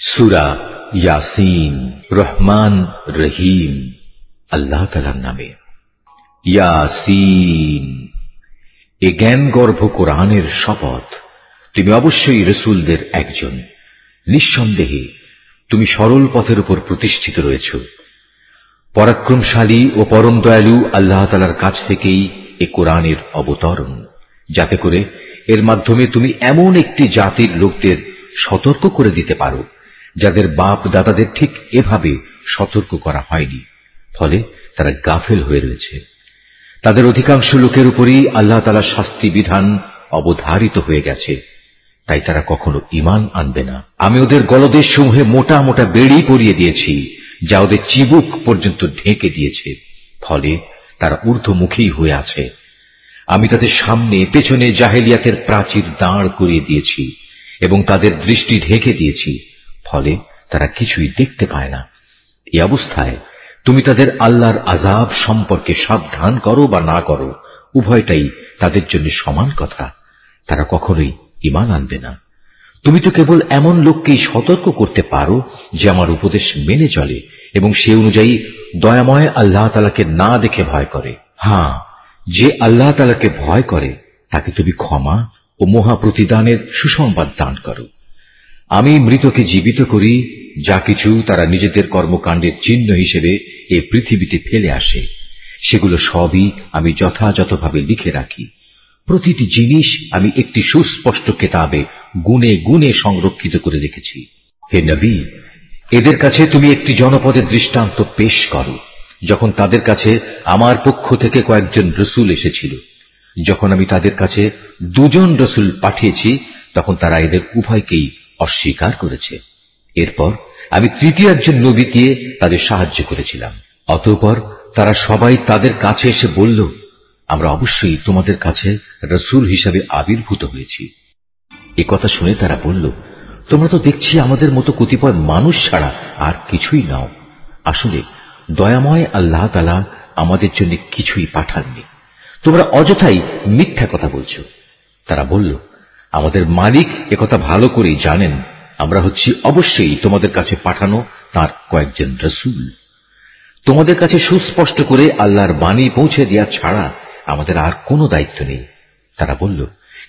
সূরা ইয়াসিন। রহমান রহিম আল্লাহ তাআলার নামে। ইয়াসিন, এ জ্ঞানগর্ভ কোরআনের শপথ। তুমি অবশ্যই রসূলদের একজন। নিঃসন্দেহে তুমি সরল পথের উপর প্রতিষ্ঠিত রয়েছ। পরাক্রমশালী ও পরম দয়ালু আল্লাহ তাআলার কাছ থেকেই এ কোরআনের অবতরণ, যাতে করে এর মাধ্যমে তুমি এমন একটি জাতির লোকদের সতর্ক করে দিতে পারো যাদের বাপ দাদাদের ঠিক এভাবে সতর্ক করা হয়নি, ফলে তারা গাফেল হয়ে রয়েছে। তাদের অধিকাংশ লোকের উপরই আল্লাহ তাআলার শাস্তি বিধান অবধারিত হয়ে গেছে, তাই তারা কখনো ঈমান আনবে না। আমি ওদের গলদেশ সমূহে মোটা মোটা বেড়ি পরিয়ে দিয়েছি, যা ওদের চিবুক পর্যন্ত ঢেকে দিয়েছে, ফলে তারা ঊর্ধ্বমুখী হয়ে আছে। আমি তাদের সামনে পেছনে জাহেলিয়াতের প্রাচীর দাঁড় করিয়ে দিয়েছি এবং তাদের দৃষ্টি ঢেকে দিয়েছি, ফলে তারা কিছুই দেখতে পায় না। এই অবস্থায় তুমি তাদের আল্লাহর আযাব সম্পর্কে সাবধান করো বা না করো, উভয়টাই তাদের জন্য সমান কথা। তারা কখনোই ঈমান আনবে না। তুমি তো কেবল এমন লোককেই সতর্ক করতে পারো যে আমার উপদেশ মেনে চলে এবং সে অনুযায়ী দয়াময় আল্লাহ তাআলাকে না দেখে ভয় করে। হ্যাঁ, যে আল্লাহ তাআলাকে ভয় করে তাকে তুমি ক্ষমা ও মহা প্রতিদানের সুসংবাদ দান করো। আমি মৃতকে জীবিত করি, যা কিছু তারা নিজেদের কর্মকাণ্ডের চিহ্ন হিসেবে এই পৃথিবীতে ফেলে আসে, সেগুলো সবই আমি যথাযথভাবে লিখে রাখি। প্রতিটি জিনিস আমি একটি সুস্পষ্ট কিতাবে গুণে গুণে সংরক্ষিত করে রেখেছি। হে নবী, এদের কাছে তুমি একটি জনপদের দৃষ্টান্ত পেশ করো, যখন তাদের কাছে আমার পক্ষ থেকে কয়েকজন রসূল এসেছিল। যখন আমি তাদের কাছে দুজন রসূল পাঠিয়েছি, তখন তারা এদের উভয়কেই অস্বীকার করেছে। এরপর আমি তৃতীয় একজন নবীকে তাদের সাহায্য করেছিলাম। অতঃপর তারা সবাই তাদের কাছে এসে বলল, আমরা অবশ্যই তোমাদের কাছে রসূল হিসাবে আবির্ভূত হয়েছি। এ কথা শুনে তারা বলল, তোমরা তো দেখছি আমাদের মতো কতিপয় মানুষ ছাড়া আর কিছুই নাও। আসলে দয়াময় আল্লাহ তাআলা আমাদের জন্য কিছুই পাঠাননি, তোমরা অযথাই মিথ্যা কথা বলছো। তারা বলল, আমাদের মালিক একথা ভালো করেই জানেন, আমরা হচ্ছি অবশ্যই তোমাদের কাছে পাঠানো তার কয়েকজন রসূল। তোমাদের কাছে সুস্পষ্ট করে আল্লাহর বাণী পৌঁছে দেওয়া ছাড়া আমাদের আর কোনো দায়িত্ব নেই। তারা বলল,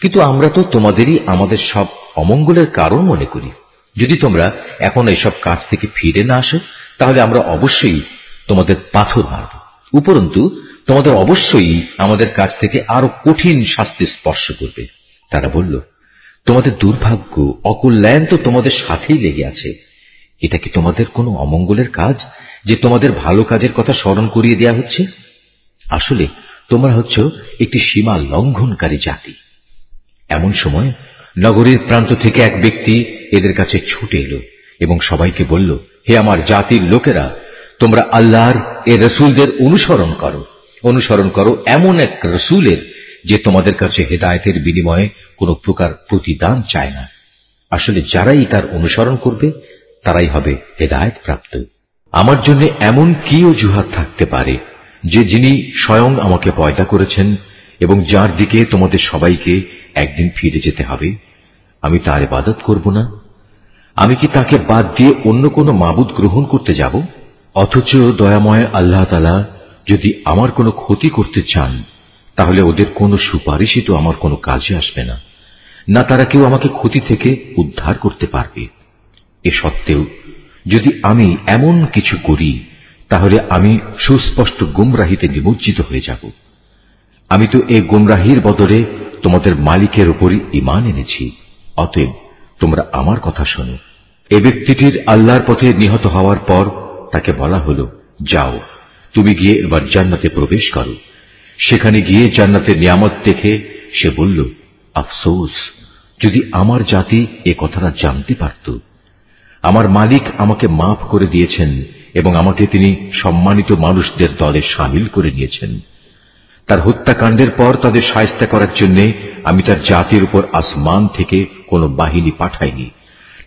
কিন্তু আমরা তো তোমাদেরই আমাদের সব অমঙ্গলের কারণ মনে করি। যদি তোমরা এখন এসব কাজ থেকে ফিরে না আসো, তাহলে আমরা অবশ্যই তোমাদের পাথর মারব। উপরন্তু তোমাদের অবশ্যই আমাদের কাছ থেকে আরো কঠিন শাস্তি স্পর্শ করবে। তারা বলল, তোমাদের দুর্ভাগ্য অকল্যাণ তো তোমাদের সাথেই লেগে আছে। এটা কি তোমাদের কোনো অমঙ্গলের কাজ যে তোমাদের ভালো কাজের কথা স্মরণ করিয়ে দেয়া হচ্ছে? আসলে তোমরা হচ্ছ একটি সীমা লঙ্ঘনকারী জাতি। এমন সময় নগরীর প্রান্ত থেকে এক ব্যক্তি এদের কাছে ছুটে এলো এবং সবাইকে বলল, হে আমার জাতির লোকেরা, তোমরা আল্লাহর এ রসূলদের অনুসরণ করো এমন এক রসূলের যে তোমাদের কাছে হেদায়েতের বিনিময়ে কোনো প্রকার প্রতিদান চায় না। আসলে যারাই তার অনুসরণ করবে তারাই হবে হেদায়েত প্রাপ্ত। আমার জন্য এমন কি অজুহাত থাকতে পারে যে যিনি স্বয়ং আমাকে পয়দা করেছেন এবং যার দিকে তোমাদের সবাইকে একদিন ফিরে যেতে হবে, আমি তার ইবাদত করব না? আমি কি তাকে বাদ দিয়ে অন্য কোনো মাবুদ গ্রহণ করতে যাব? অথচ দয়াময় আল্লাহ তাআলা যদি আমার কোনো ক্ষতি করতে চান, তাহলে ওদের কোনো সুপারিশই তো আমার কোনো কাজে আসবে না, না তারা কেউ আমাকে ক্ষতি থেকে উদ্ধার করতে পারবে। এ সত্ত্বেও যদি আমি এমন কিছু করি, তাহলে আমি সুস্পষ্ট গুমরাহিতে নিমজ্জিত হয়ে যাব। আমি তো এই গুমরাহির বদলে তোমাদের মালিকের উপরই ঈমান এনেছি। অতএব তোমরা আমার কথা শোনো। এ ব্যক্তিটির আল্লাহর পথে নিহত হওয়ার পর তাকে বলা হলো, যাও, তুমি গিয়ে এবার জান্নাতে প্রবেশ করো। সেখানে গিয়ে জান্নাতের নিয়ামত দেখে সে বলল, আফসোস, যদি আমার জাতি এ কথাটা জানতে পারত। আমার মালিক আমাকে মাফ করে দিয়েছেন এবং আমাকে তিনি সম্মানিত মানুষদের দলে শামিল করে নিয়েছেন। তার হত্যাকাণ্ডের পর তাদের শায়েস্তা করার জন্য আমি তার জাতির উপর আসমান থেকে কোনো বাহিনী পাঠাইনি,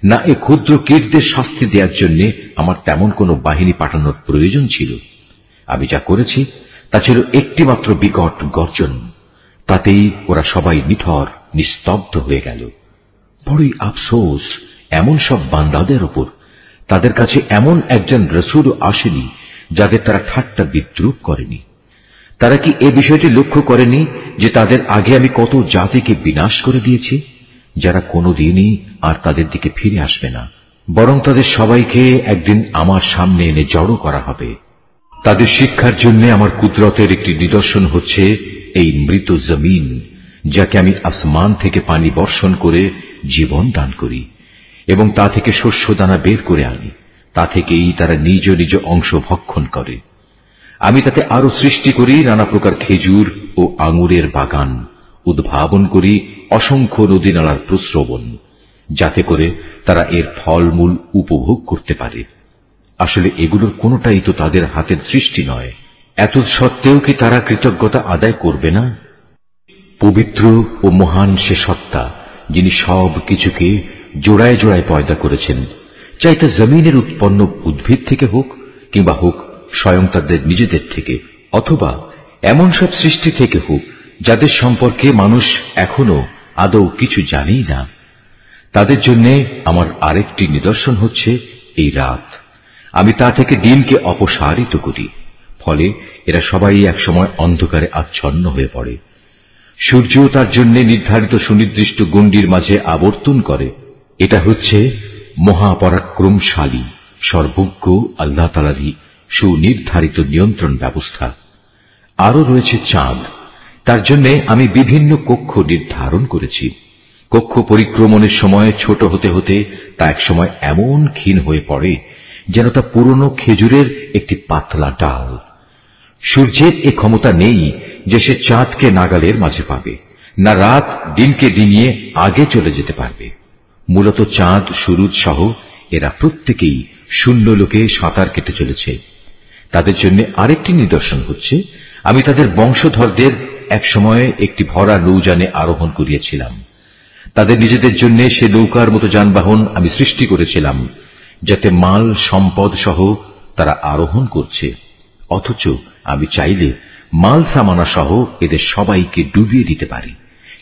না এ ক্ষুদ্র কীটদের শাস্তি দেওয়ার জন্য আমার তেমন কোনো বাহিনী পাঠানোর প্রয়োজন ছিল। আমি যা করেছি তা ছিল একটিমাত্র বিকট গর্জন, তাতেই ওরা সবাই নিথর নিস্তব্ধ হয়ে গেল। বড়ই আফসোস এমন সব বান্দাদের উপর তাদের কাছে এমন একজন রাসূল আসেনি যাদের তারা ঠাট্টা বিদ্রূপ করেনি। তারা কি এ বিষয়টি লক্ষ্য করেনি যে তাদের আগে আমি কত জাতিকে বিনাশ করে দিয়েছি, যারা কোনোদিনই আর তাদের দিকে ফিরে আসবে না, বরং তাদের সবাইকে একদিন আমার সামনে এনে জড়ো করা হবে। তাদের শিক্ষার জন্য আমার কুদরতের একটি নিদর্শন হচ্ছে এই মৃত জমিন, যাকে আমি আসমান থেকে পানি বর্ষণ করে জীবন দান করি এবং তা থেকে শস্য দানা বের করে আনি। তা থেকেই তারা নিজ নিজ অংশ ভক্ষণ করে। আমি তাতে আরো সৃষ্টি করি নানা প্রকার খেজুর ও আঙুরের বাগান, উদ্ভাবন করি অসংখ্য নদী নালার প্রস্রবণ, যাতে করে তারা এর ফলমূল উপভোগ করতে পারে। আসলে এগুলোর কোনোটাই তো তাদের হাতের সৃষ্টি নয়। এত সত্ত্বেও কি তারা কৃতজ্ঞতা আদায় করবে না? পবিত্র ও মহান সে সত্তা, যিনি সব কিছুকে জোড়ায় জোড়ায় পয়দা করেছেন, চাই তা জমিনের উৎপন্ন উদ্ভিদ থেকে হোক কিংবা হোক স্বয়ং তাদের নিজেদের থেকে, অথবা এমন সব সৃষ্টি থেকে হোক যাদের সম্পর্কে মানুষ এখনো আদৌ কিছু জানেই না। তাদের জন্য আমার আরেকটি নিদর্শন হচ্ছে এই রাত। আমি তা থেকে দিনকে অপসারিত করি, ফলে এরা সবাই একসময় অন্ধকারে আচ্ছন্ন হয়ে পড়ে। সূর্য তার জন্য নির্ধারিত সুনির্দিষ্ট গণ্ডির মাঝে আবর্তন করে। এটা হচ্ছে মহাপরাক্রমশালী সর্বজ্ঞ আল্লাহ তাআলারই সুনির্ধারিত নিয়ন্ত্রণ ব্যবস্থা। আরো রয়েছে চাঁদ, তার জন্য আমি বিভিন্ন কক্ষ নির্ধারণ করেছি। কক্ষ পরিক্রমণের সময় ছোট হতে হতে তা একসময় এমন ক্ষীণ হয়ে পড়ে যেন তা পুরনো খেজুরের একটি পাতলা ডাল। সূর্যের এ ক্ষমতা নেই যে সে চাঁদকে নাগালের মাঝে পাবে, না রাত দিনকে ডিঙিয়ে আগে চলে যেতে পারবে। মূলত চাঁদ, সূরজ সহ এরা প্রত্যেকেই শূন্য লোকে সাঁতার কেটে চলেছে। তাদের জন্য আরেকটি নিদর্শন হচ্ছে আমি তাদের বংশধরদের এক সময়ে একটি ভরা নৌযানে আরোহণ করিয়েছিলাম। তাদের নিজেদের জন্য সে নৌকার মতো যানবাহন আমি সৃষ্টি করেছিলাম, যাতে মাল সম্পদ সহ তারা আরোহণ করছে। অথচ আমি চাইলে মাল সামানা সহ এদের সবাইকে ডুবিয়ে দিতে পারি।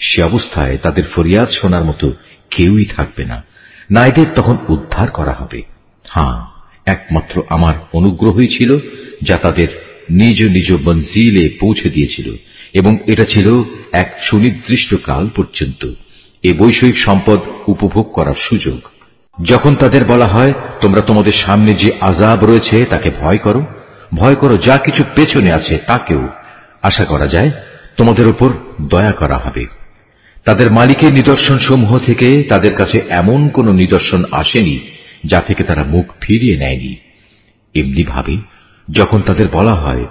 সে অবস্থায় তাদের ফরিয়াদ শোনার মতো কেউই থাকবে না, না এদের তখন উদ্ধার করা হবে। হ্যাঁ, একমাত্র আমার অনুগ্রহই ছিল যা তাদের নিজ নিজ মঞ্জিলে পৌঁছে দিয়েছিল, এবং এটা ছিল এক সুনির্দিষ্ট কাল পর্যন্ত এ বৈষয়িক সম্পদ উপভোগ করার সুযোগ। যখন তাদের বলা হয় তোমরা তোমাদের সামনে যে আযাব রয়েছে তাকে ভয় করো, ভয় করো যা কিছু পেছনে আছে তাকেও, আশা করা যায় তোমাদের উপর দয়া করা হবে। তাদের মালিকের নিদর্শন সমূহ থেকে তাদের কাছে এমন কোন নিদর্শন আসেনি যা থেকে তারা মুখ ফিরিয়ে নেয়নি। এমনি ভাবে যখন তাদের বলা হয়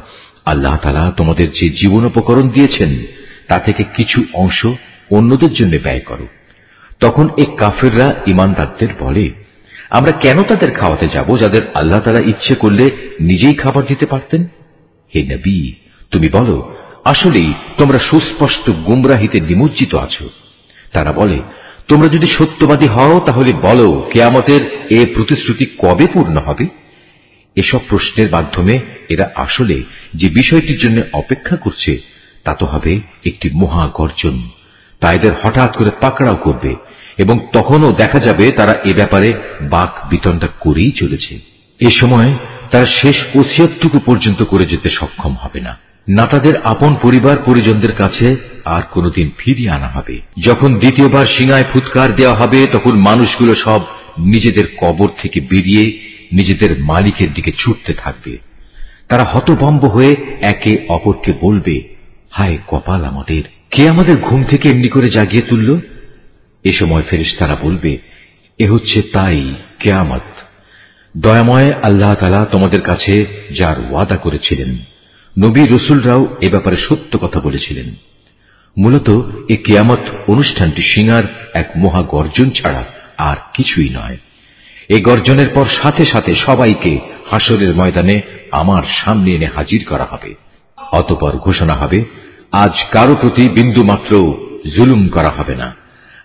আল্লাহ তাআলা তোমাদের যে জীবনোপকরণ দিয়েছেন তা থেকে কিছু অংশ অন্যদের জন্য ব্যয় করো, তখন এই কাফেররা ঈমানদারদের বলে, আমরা কেন তাদের খাওয়াতে যাব যাদের আল্লাহ তাআলা ইচ্ছে করলে নিজেই খাবার দিতে পারতেন? হে নবী, তুমি বলো, আসলেই তোমরা সুস্পষ্ট গুমরাহিতে নিমজ্জিত আছো। তারা বলে, তোমরা যদি সত্যবাদী হও তাহলে বলো কিয়ামতের এ প্রতিশ্রুতি কবে পূর্ণ হবে? এসব প্রশ্নের মাধ্যমে এরা আসলে যে বিষয়টির জন্য অপেক্ষা করছে তা তো হবে একটি মহা গর্জন। তা এদের হঠাৎ করে পাকড়াও করবে এবং তখনও দেখা যাবে তারা এ ব্যাপারে বাক বিতণ্ডা করেই চলেছে। এ সময় তারা শেষ ওসিয়তটুকু পর্যন্ত করে যেতে সক্ষম হবে না, না তাদের আপন পরিবার পরিজনদের কাছে আর কোনোদিন ফিরিয়ে আনা হবে। যখন দ্বিতীয়বার সিঙায় ফুৎকার দেওয়া হবে তখন মানুষগুলো সব নিজেদের কবর থেকে বেরিয়ে নিজেদের মালিকের দিকে ছুটতে থাকবে। তারা হতভম্ব হয়ে একে অপরকে বলবে, হায় কপাল আমাদের, কে আমাদের ঘুম থেকে এমনি করে জাগিয়ে তুলল? এ সময় ফেরেশতারা বলবে, এ হচ্ছে তাই কিয়ামত। দয়াময় আল্লাহ তাআলা তোমাদের কাছে যার ওয়াদা করেছিলেন, নবী রাসূলরাও এ ব্যাপারে সত্য কথা বলেছিলেন। মূলত এই কিয়ামত অনুষ্ঠানটি সিঙার এক মহা গর্জন ছাড়া আর কিছুই নয়। এই গর্জনের পর সাথে সাথে সবাইকে হাসরের ময়দানে আমার সামনে এনে হাজির করা হবে। অতঃপর ঘোষণা হবে, আজ কারো প্রতি বিন্দু মাত্র জুলুম করা হবে না।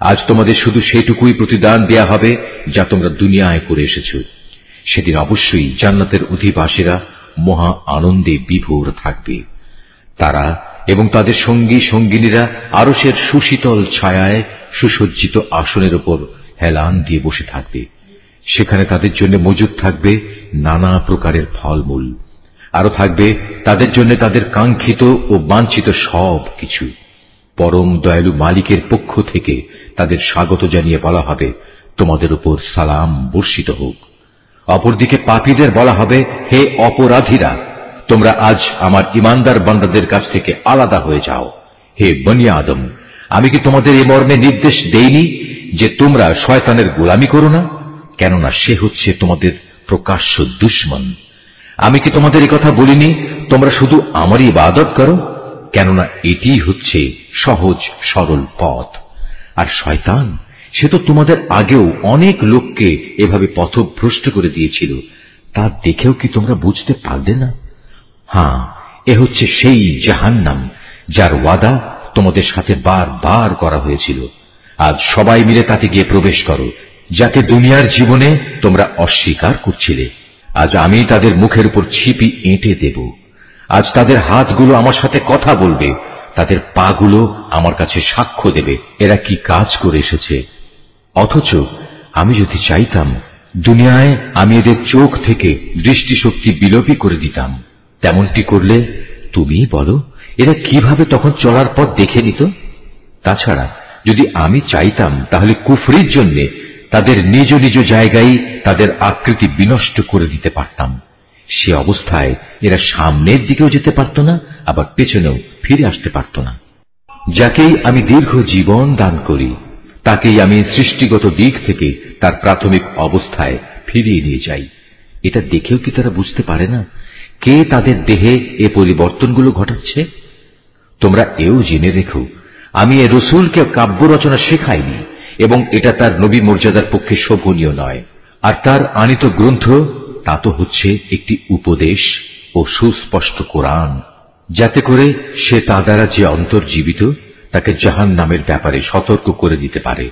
আজ তোমাদের শুধু সেটুকুই প্রতিদান দেয়া হবে যা তোমরা দুনিয়ায় করে এসেছ। সেদিন অবশ্যই জান্নাতের অধিবাসীরা মহা আনন্দে বিভোর থাকবে। তারা এবং তাদের সঙ্গী সঙ্গিনীরা আরশের সুশীতল ছায়ায় সুসজ্জিত আসনের উপর হেলান দিয়ে বসে থাকবে। সেখানে তাদের জন্য মজুদ থাকবে নানা প্রকারের ফলমূল, আরো থাকবে তাদের জন্য তাদের কাঙ্ক্ষিত ও বাঞ্ছিত সব কিছু। পরম দয়ালু মালিকের পক্ষ থেকে তাদের স্বাগত জানিয়ে বলা হবে, তোমাদের উপর সালাম বর্ষিত হোক। অপরদিকে পাপীদের বলা হবে, হে অপরাধীরা, তোমরা আজ আমার ইমানদার বান্দাদের কাছ থেকে আলাদা হয়ে যাও। হে বনি আদম, আমি কি তোমাদের এ মর্মে নির্দেশ দেইনি যে তোমরা শয়তানের গোলামি করো না? কেননা সে হচ্ছে তোমাদের প্রকাশ্য দুশমন। আমি কি তোমাদের এ কথা বলিনি তোমরা শুধু আমারই ইবাদত করো? কেননা এটি হচ্ছে সহজ সরল পথ। আর শয়তান সে তো তোমাদের আগেও অনেক লোককে এভাবে পথভ্রষ্ট করে দিয়েছিল, তা দেখেও কি তোমরা বুঝতে পারলে না? হ্যাঁ, এ হচ্ছে সেই জাহান্নাম যার ওয়াদা তোমাদের সাথে বারবার করা হয়েছিল। আজ সবাই মিলে তাতে গিয়ে প্রবেশ করো, যাকে দুনিয়ার জীবনে তোমরা অস্বীকার করছিলে। আজ আমি তাদের মুখের উপর ছিপি এঁটে দেব। আজ তাদের হাতগুলো আমার সাথে কথা বলবে, তাদের পাগুলো আমার কাছে সাক্ষ্য দেবে এরা কি কাজ করে এসেছে। অথচ আমি যদি চাইতাম, দুনিয়ায় আমি এদের চোখ থেকে দৃষ্টিশক্তি বিলোপী করে দিতাম। তেমনটি করলে তুমি বলো এরা কিভাবে তখন চলার পথ দেখে নিত? তাছাড়া যদি আমি চাইতাম তাহলে কুফরির জন্য তাদের নিজ নিজ জায়গায় তাদের আকৃতি বিনষ্ট করে দিতে পারতাম। সে অবস্থায় এরা সামনের দিকেও যেতে পারত না, আবার পেছনেও ফিরে আসতে পারত না। যাকেই আমি দীর্ঘ জীবন দান করি তাকেই আমি সৃষ্টিগত দিক থেকে তার প্রাথমিক অবস্থায় ফিরিয়ে নিয়ে যাই। এটা দেখেও কি তারা বুঝতে পারে না কে তাদের দেহে এ পরিবর্তনগুলো ঘটাচ্ছে? তোমরা এও জেনে রেখো, আমি এ রসুলকে কাব্য রচনা শেখাইনি এবং এটা তার নবী মর্যাদার পক্ষে শোভনীয় নয়। আর তার আনিত গ্রন্থ তা তো হচ্ছে একটি উপদেশ ও সুস্পষ্ট কোরআন, যাতে করে সে তা দ্বারা যে অন্তর্জীবিত তাকে জাহান্নামের ব্যাপারে সতর্ক করে দিতে পারে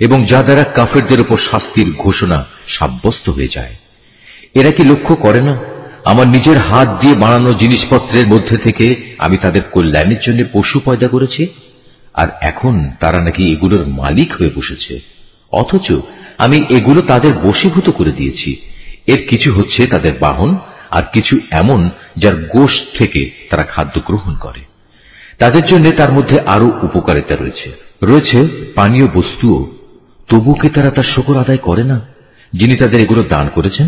এবং যা দ্বারা কাফেরদের উপর শাস্তির ঘোষণা সাব্যস্ত হয়ে যায়। এরা কি লক্ষ্য করে না আমার নিজের হাত দিয়ে বানানো জিনিসপত্রের মধ্যে থেকে আমি তাদের কল্যাণের জন্য পশু পয়দা করেছি, আর এখন তারা নাকি এগুলোর মালিক হয়ে বসেছে। অথচ আমি এগুলো তাদের বশীভূত করে দিয়েছি। এর কিছু হচ্ছে তাদের বাহন, আর কিছু এমন যার গোশত থেকে তারা খাদ্য গ্রহণ করে। তাদের জন্য তার মধ্যে আরো উপকারিতা রয়েছে পানীয় বস্তুও। তবু কি তারা তার শুকর আদায় করে না যিনি তাদের এগুলো দান করেছেন?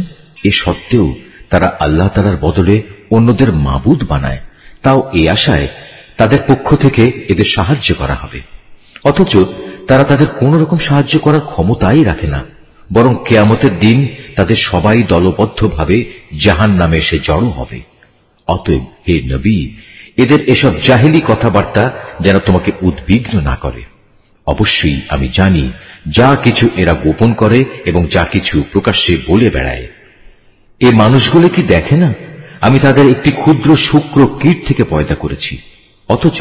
এ সত্ত্বেও তারা আল্লাহ তাআলার বদলে অন্যদের মাবুদ বানায়, তাও এই আশায় তাদের পক্ষ থেকে এদের সাহায্য করা হবে। অথচ তারা তাদের কোন রকম সাহায্য করার ক্ষমতাই রাখে না, বরং কিয়ামতের দিন তাদের সবাই দলবদ্ধভাবে জাহান্নামে এসে জড়ো হবে। অতএব হে নবী, এদের এসব জাহেলি কথাবার্তা যেন তোমাকে উদ্বিগ্ন না করে। অবশ্যই আমি জানি যা কিছু এরা গোপন করে এবং যা কিছু প্রকাশ্যে বলে বেড়ায়। এ মানুষগুলো কি দেখে না আমি তাদের একটি ক্ষুদ্র শুক্র কীট থেকে পয়দা করেছি? অথচ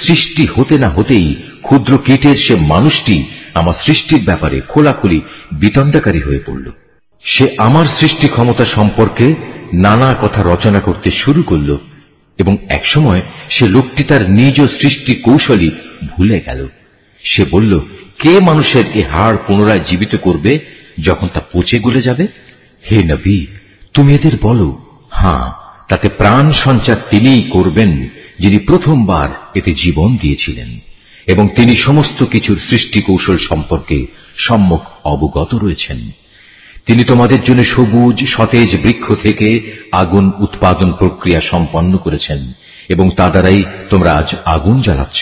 সৃষ্টি হতে না হতেই ক্ষুদ্র কীটের সে মানুষটি আমার সৃষ্টির ব্যাপারে খোলাখুলি বিতণ্ডাকারী হয়ে পড়ল। সে আমার সৃষ্টি ক্ষমতা সম্পর্কে নানা কথা রচনা করতে শুরু করল এবং একসময় সে লোকটি তার নিজ সৃষ্টি কৌশলী ভুলে গেল। সে বলল, কে মানুষের এ হাড় পুনরায় জীবিত করবে যখন তা পচে গলে যাবে? হে নবী, তুমি এদের বলো, হ্যাঁ, তাতে প্রাণ সঞ্চার তিনিই করবেন যিনি প্রথমবার এতে জীবন দিয়েছিলেন এবং তিনি সমস্ত কিছুর সৃষ্টি কৌশল সম্পর্কে সম্যক অবগত রয়েছেন। তিনি তোমাদের জন্য সবুজ সতেজ বৃক্ষ থেকে আগুন উৎপাদন প্রক্রিয়া সম্পন্ন করেছেন এবং তা দ্বারাই তোমরা আজ আগুন জ্বালাচ্ছ।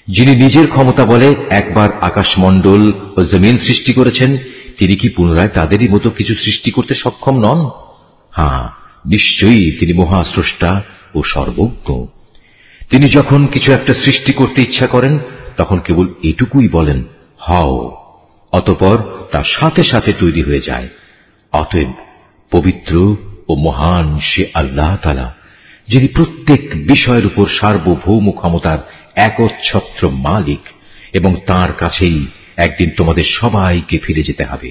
যিনি নিজের ক্ষমতা বলে একবার আকাশমণ্ডল ও জমিন সৃষ্টি করেছেন, তিনি কি পুনরায় তাদেরই মতো কিছু সৃষ্টি করতে সক্ষম নন? হ্যাঁ, নিশ্চয়ই তিনি মহাস্রষ্টা ও সর্বজ্ঞ। তিনি যখন কিছু একটা সৃষ্টি করতে ইচ্ছা করেন তখন কেবল এটুকুই বলেন, হও, অতঃপর তার সাথে সাথে তৈরি হয়ে যায়। অতএব পবিত্র ও মহান সে আল্লাহ তাআলা, যিনি প্রত্যেক বিষয়ের উপর সার্বভৌম ক্ষমতার একচ্ছত্র মালিক, এবং তাঁর কাছেই একদিন তোমাদের সবাইকে ফিরে যেতে হবে।